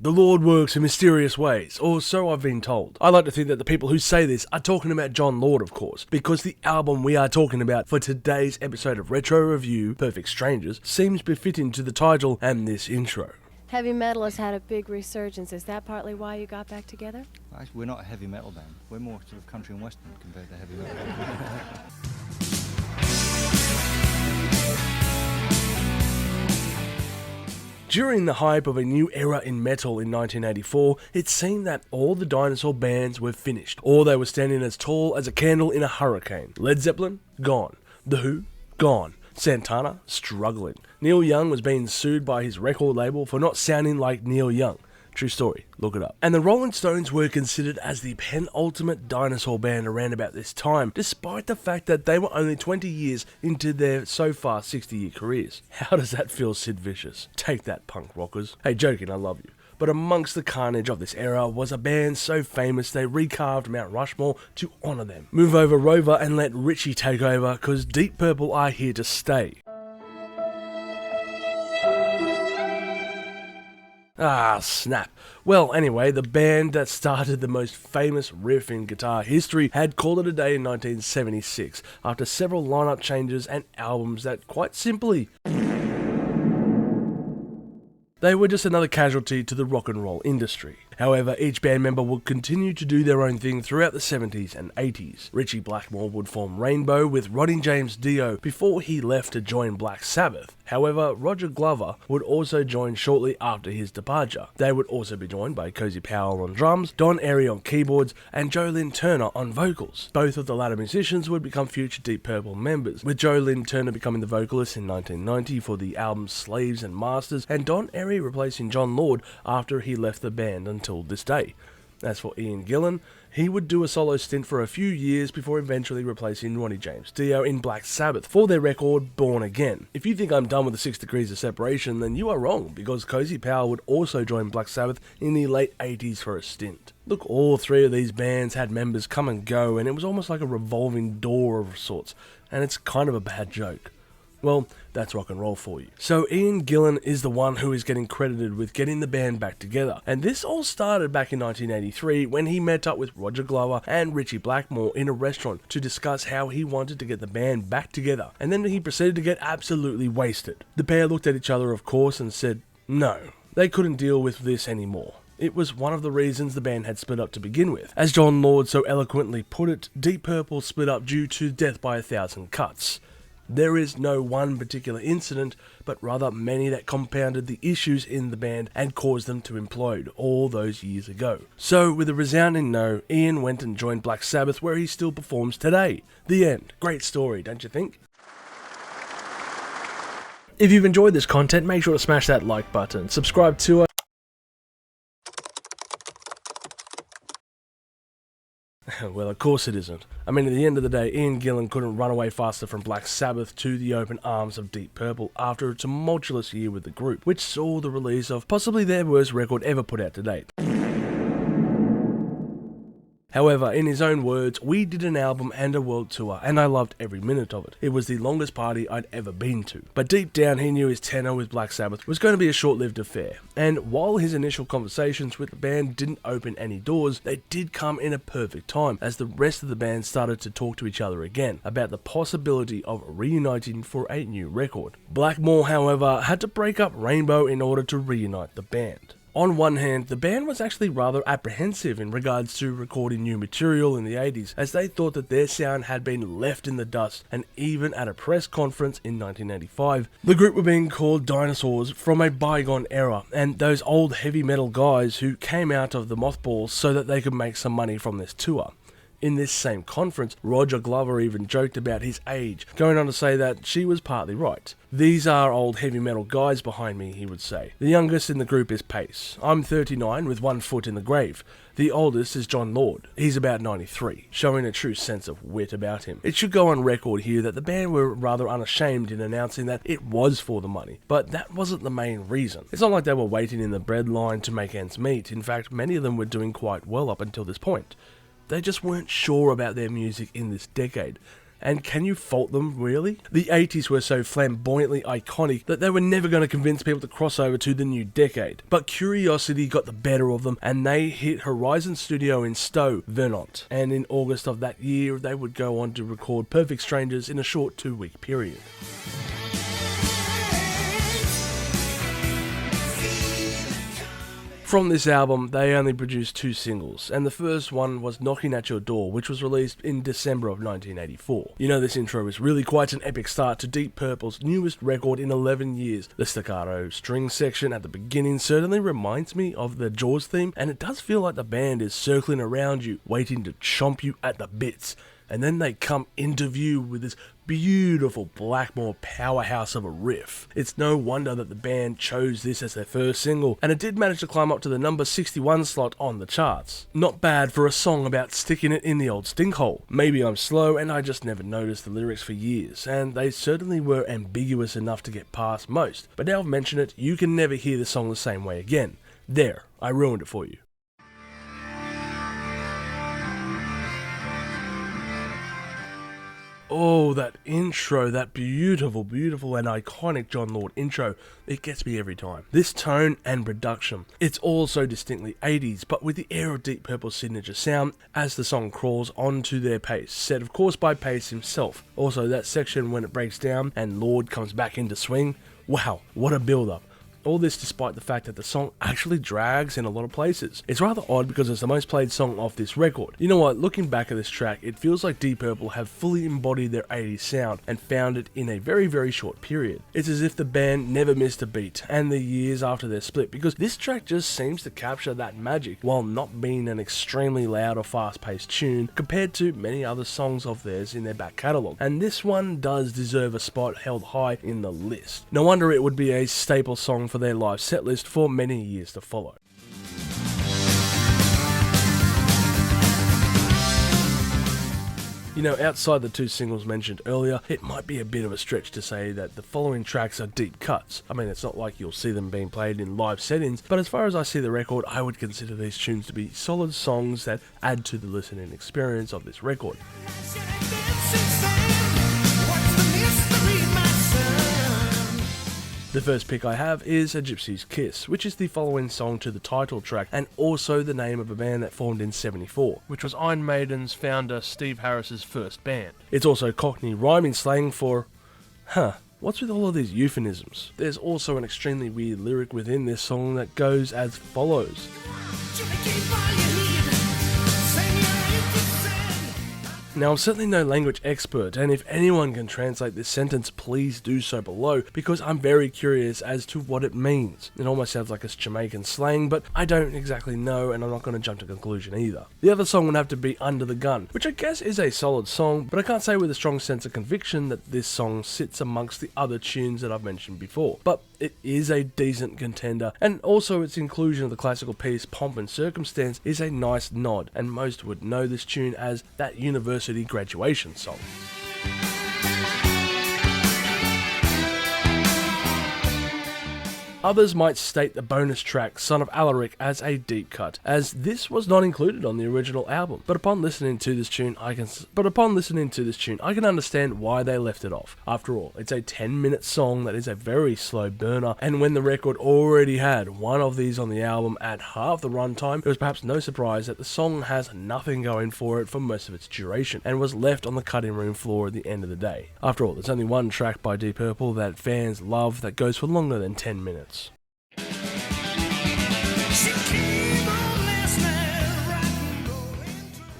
The Lord works in mysterious ways, or so I've been told. I like to think that the people who say this are talking about John Lord, of course, because the album we are talking about for today's episode of Retro Review, Perfect Strangers, seems befitting to the title and this intro. Heavy metal has had a big resurgence. Is that partly why you got back together? Actually, we're not a heavy metal band. We're more sort of country and western compared to heavy metal. During the hype of a new era in metal in 1984, it seemed that all the dinosaur bands were finished, or they were standing as tall as a candle in a hurricane. Led Zeppelin? Gone. The Who? Gone. Santana? Struggling. Neil Young was being sued by his record label for not sounding like Neil Young. True story, look it up. And the Rolling Stones were considered as the penultimate dinosaur band around about this time, despite the fact that they were only 20 years into their so far 60-year careers. How does that feel, Sid Vicious? Take that, punk rockers. Hey, joking, I love you. But amongst the carnage of this era was a band so famous they recarved Mount Rushmore to honour them. Move over Rover and let Richie take over, cause Deep Purple are here to stay. Ah, snap. Well, anyway, the band that started the most famous riff in guitar history had called it a day in 1976, after several lineup changes and albums that, quite simply, they were just another casualty to the rock and roll industry. However, each band member would continue to do their own thing throughout the 70s and 80s. Richie Blackmore would form Rainbow with Rodney James Dio before he left to join Black Sabbath. However, Roger Glover would also join shortly after his departure. They would also be joined by Cozy Powell on drums, Don Airey on keyboards, and Joe Lynn Turner on vocals. Both of the latter musicians would become future Deep Purple members, with Joe Lynn Turner becoming the vocalist in 1990 for the albums Slaves and Masters, and Don Airey replacing John Lord after he left the band until this day. As for Ian Gillan, he would do a solo stint for a few years before eventually replacing Ronnie James Dio in Black Sabbath for their record Born Again. If you think I'm done with the 6 degrees of separation, then you are wrong, because Cozy Powell would also join Black Sabbath in the late 80s for a stint. Look, all three of these bands had members come and go, and it was almost like a revolving door of sorts, and it's kind of a bad joke. Well, that's rock and roll for you. So Ian Gillan is the one who is getting credited with getting the band back together. And this all started back in 1983 when he met up with Roger Glover and Richie Blackmore in a restaurant to discuss how he wanted to get the band back together. And then he proceeded to get absolutely wasted. The pair looked at each other, of course, and said no. They couldn't deal with this anymore. It was one of the reasons the band had split up to begin with. As John Lord so eloquently put it, Deep Purple split up due to death by 1,000 cuts. There is no one particular incident, but rather many that compounded the issues in the band and caused them to implode all those years ago. So, with a resounding no, Ian went and joined Black Sabbath, where he still performs today. The end. Great story, don't you think? If you've enjoyed this content, make sure to smash that like button, subscribe to us. Well, of course it isn't. I mean, at the end of the day, Ian Gillan couldn't run away faster from Black Sabbath to the open arms of Deep Purple after a tumultuous year with the group, which saw the release of possibly their worst record ever put out to date. However, in his own words, we did an album and a world tour, and I loved every minute of it. It was the longest party I'd ever been to. But deep down, he knew his tenure with Black Sabbath was going to be a short-lived affair. And while his initial conversations with the band didn't open any doors, they did come in a perfect time, as the rest of the band started to talk to each other again about the possibility of reuniting for a new record. Blackmore, however, had to break up Rainbow in order to reunite the band. On one hand, the band was actually rather apprehensive in regards to recording new material in the 80s, as they thought that their sound had been left in the dust, and even at a press conference in 1985, the group were being called dinosaurs from a bygone era, and those old heavy metal guys who came out of the mothballs so that they could make some money from this tour. In this same conference, Roger Glover even joked about his age, going on to say that she was partly right. "These are old heavy metal guys behind me," he would say. "The youngest in the group is Pace. I'm 39 with one foot in the grave. The oldest is John Lord. He's about 93, showing a true sense of wit about him." It should go on record here that the band were rather unashamed in announcing that it was for the money, but that wasn't the main reason. It's not like they were waiting in the bread line to make ends meet. In fact, many of them were doing quite well up until this point. They just weren't sure about their music in this decade, And can you fault them, really? The 80s were so flamboyantly iconic that they were never going to convince people to cross over to the new decade. But curiosity got the better of them, and they hit Horizon Studio in Stowe, Vermont. And in August of that year, they would go on to record Perfect Strangers in a short 2-week period. From this album, they only produced 2 singles, and the first one was Knocking at Your Door, which was released in December of 1984. You know, this intro is really quite an epic start to Deep Purple's newest record in 11 years. The staccato string section at the beginning certainly reminds me of the Jaws theme, and it does feel like the band is circling around you, waiting to chomp you at the bits. And then they come into view with this beautiful Blackmore powerhouse of a riff. It's no wonder that the band chose this as their first single, and it did manage to climb up to the number 61 slot on the charts. Not bad for a song about sticking it in the old stinkhole. Maybe I'm slow and I just never noticed the lyrics for years, and they certainly were ambiguous enough to get past most. But now I've mentioned it, you can never hear the song the same way again. There, I ruined it for you. Oh, that intro, that beautiful, beautiful and iconic John Lord intro, it gets me every time. This tone and production, it's all so distinctly 80s, but with the air of Deep Purple's signature sound as the song crawls onto their pace, set of course by Pace himself. Also that section when it breaks down and Lord comes back into swing, wow, what a build-up. All this despite the fact that the song actually drags in a lot of places. It's rather odd because it's the most played song off this record. You know what, looking back at this track, it feels like Deep Purple have fully embodied their 80s sound and found it in a very, very short period. It's as if the band never missed a beat, and the years after their split, because this track just seems to capture that magic while not being an extremely loud or fast-paced tune compared to many other songs of theirs in their back catalogue. And this one does deserve a spot held high in the list. No wonder it would be a staple song for their live set list for many years to follow. You know, outside the 2 singles mentioned earlier, it might be a bit of a stretch to say that the following tracks are deep cuts. I mean, it's not like you'll see them being played in live settings, but as far as I see the record, I would consider these tunes to be solid songs that add to the listening experience of this record. The first pick I have is A Gypsy's Kiss, which is the following song to the title track, and also the name of a band that formed in '74, which was Iron Maiden's founder Steve Harris's first band. It's also Cockney rhyming slang for, what's with all of these euphemisms? There's also an extremely weird lyric within this song that goes as follows. Now, I'm certainly no language expert, and if anyone can translate this sentence, please do so below, because I'm very curious as to what it means. It almost sounds like it's Jamaican slang, but I don't exactly know, and I'm not going to jump to conclusion either. The other song would have to be Under the Gun, which I guess is a solid song, but I can't say with a strong sense of conviction that this song sits amongst the other tunes that I've mentioned before. But it is a decent contender, and also its inclusion of the classical piece Pomp and Circumstance is a nice nod, and most would know this tune as that university graduation song. Others might state the bonus track Son of Alaric as a deep cut, as this was not included on the original album. But upon listening to this tune, I can understand why they left it off. After all, it's a 10-minute song that is a very slow burner, and when the record already had one of these on the album at half the runtime, it was perhaps no surprise that the song has nothing going for it for most of its duration, and was left on the cutting room floor at the end of the day. After all, there's only one track by Deep Purple that fans love that goes for longer than 10 minutes.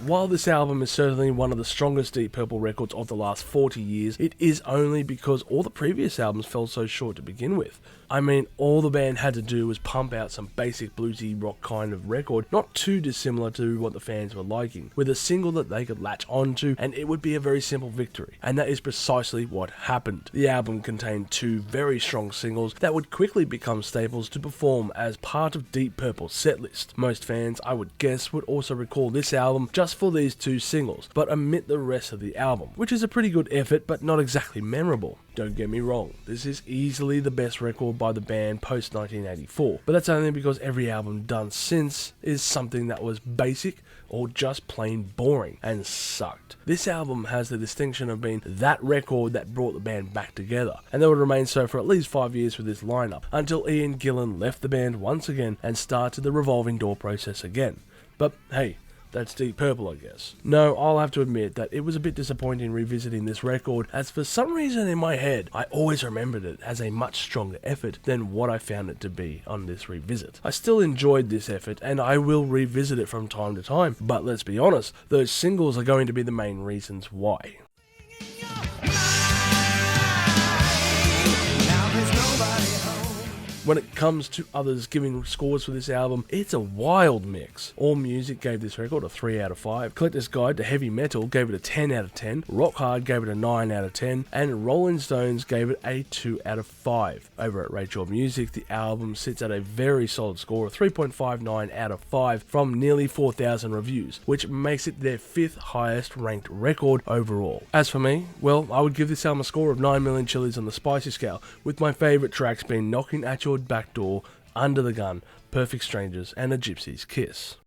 While this album is certainly one of the strongest Deep Purple records of the last 40 years, it is only because all the previous albums fell so short to begin with. I mean, all the band had to do was pump out some basic bluesy rock kind of record, not too dissimilar to what the fans were liking, with a single that they could latch onto, and it would be a very simple victory. And that is precisely what happened. The album contained 2 very strong singles that would quickly become staples to perform as part of Deep Purple's setlist. Most fans, I would guess, would also recall this album just for these 2 singles, but omit the rest of the album, which is a pretty good effort, but not exactly memorable. Don't get me wrong, this is easily the best record by the band post-1984, but that's only because every album done since is something that was basic or just plain boring and sucked. This album has the distinction of being that record that brought the band back together, and they would remain so for at least 5 years with this lineup, until Ian Gillan left the band once again and started the revolving door process again. But hey, that's Deep Purple, I guess. No, I'll have to admit that it was a bit disappointing revisiting this record, as for some reason in my head, I always remembered it as a much stronger effort than what I found it to be on this revisit. I still enjoyed this effort, and I will revisit it from time to time, but let's be honest, those singles are going to be the main reasons why. When it comes to others giving scores for this album, it's a wild mix. AllMusic gave this record a 3 out of 5, Collector's Guide to Heavy Metal gave it a 10 out of 10, Rock Hard gave it a 9 out of 10, and Rolling Stones gave it a 2 out of 5. Over at Rachel Music, the album sits at a very solid score of 3.59 out of 5 from nearly 4,000 reviews, which makes it their 5th highest ranked record overall. As for me, well, I would give this album a score of 9 million chilies on the spicy scale, with my favourite tracks being Knocking at Your Back Door, Under the Gun, Perfect Strangers, and A Gypsy's Kiss.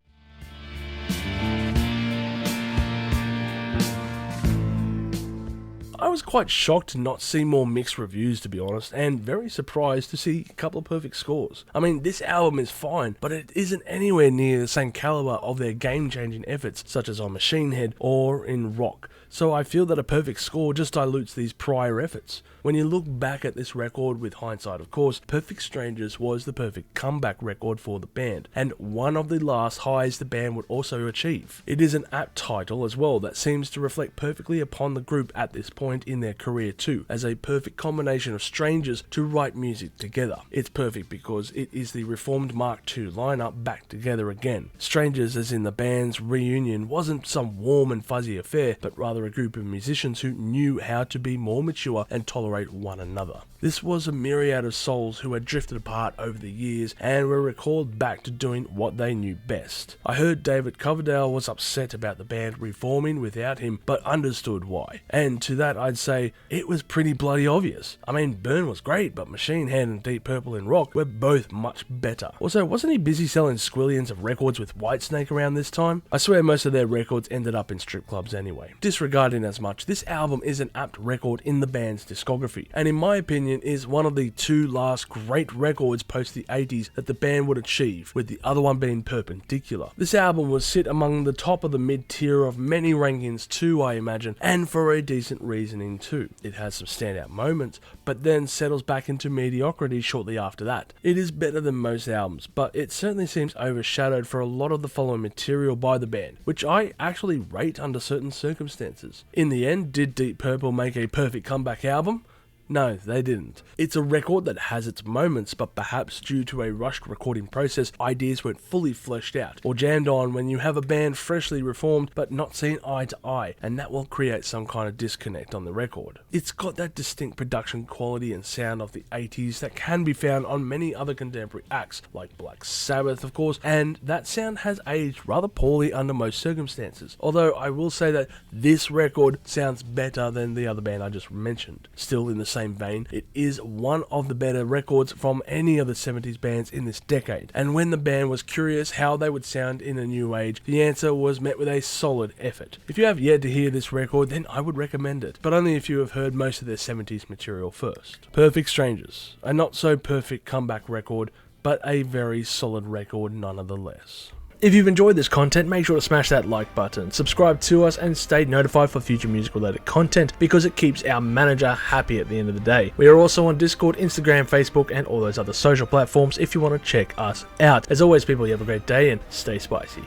I was quite shocked to not see more mixed reviews, to be honest, and very surprised to see a couple of perfect scores. I mean, this album is fine, but it isn't anywhere near the same caliber of their game-changing efforts, such as on Machine Head or in Rock. So I feel that a perfect score just dilutes these prior efforts. When you look back at this record with hindsight, of course, Perfect Strangers was the perfect comeback record for the band, and one of the last highs the band would also achieve. It is an apt title as well that seems to reflect perfectly upon the group at this point in their career too, as a perfect combination of strangers to write music together. It's perfect because it is the reformed Mark II lineup back together again. Strangers, as in the band's reunion, wasn't some warm and fuzzy affair, but rather a group of musicians who knew how to be more mature and tolerate one another. This was a myriad of souls who had drifted apart over the years and were recalled back to doing what they knew best. I heard David Coverdale was upset about the band reforming without him, but understood why. And to that I'd say, it was pretty bloody obvious. I mean, Burn was great, but Machine Head and Deep Purple and Rock were both much better. Also, wasn't he busy selling squillions of records with Whitesnake around this time? I swear most of their records ended up in strip clubs anyway. Disregarding as much, this album is an apt record in the band's discography, and in my opinion is one of the two last great records post the 80s that the band would achieve, with the other one being Perpendicular. This album will sit among the top of the mid-tier of many rankings too, I imagine, and for a decent reasoning too. It has some standout moments, but then settles back into mediocrity shortly after that. It is better than most albums, but it certainly seems overshadowed for a lot of the following material by the band, which I actually rate under certain circumstances. In the end, did Deep Purple make a perfect comeback album? No, they didn't. It's a record that has its moments, but perhaps due to a rushed recording process, ideas weren't fully fleshed out, or jammed on when you have a band freshly reformed but not seen eye to eye, and that will create some kind of disconnect on the record. It's got that distinct production quality and sound of the 80s that can be found on many other contemporary acts, like Black Sabbath of course, and that sound has aged rather poorly under most circumstances, although I will say that this record sounds better than the other band I just mentioned. Still in the same vein, it is one of the better records from any of the 70s bands in this decade, and when the band was curious how they would sound in a new age, the answer was met with a solid effort. If you have yet to hear this record, then I would recommend it, but only if you have heard most of their 70s material first. Perfect Strangers, a not so perfect comeback record, but a very solid record nonetheless. If you've enjoyed this content, make sure to smash that like button, subscribe to us, and stay notified for future music related content because it keeps our manager happy at the end of the day. We are also on Discord, Instagram, Facebook, and all those other social platforms if you want to check us out. As always, people, you have a great day and stay spicy.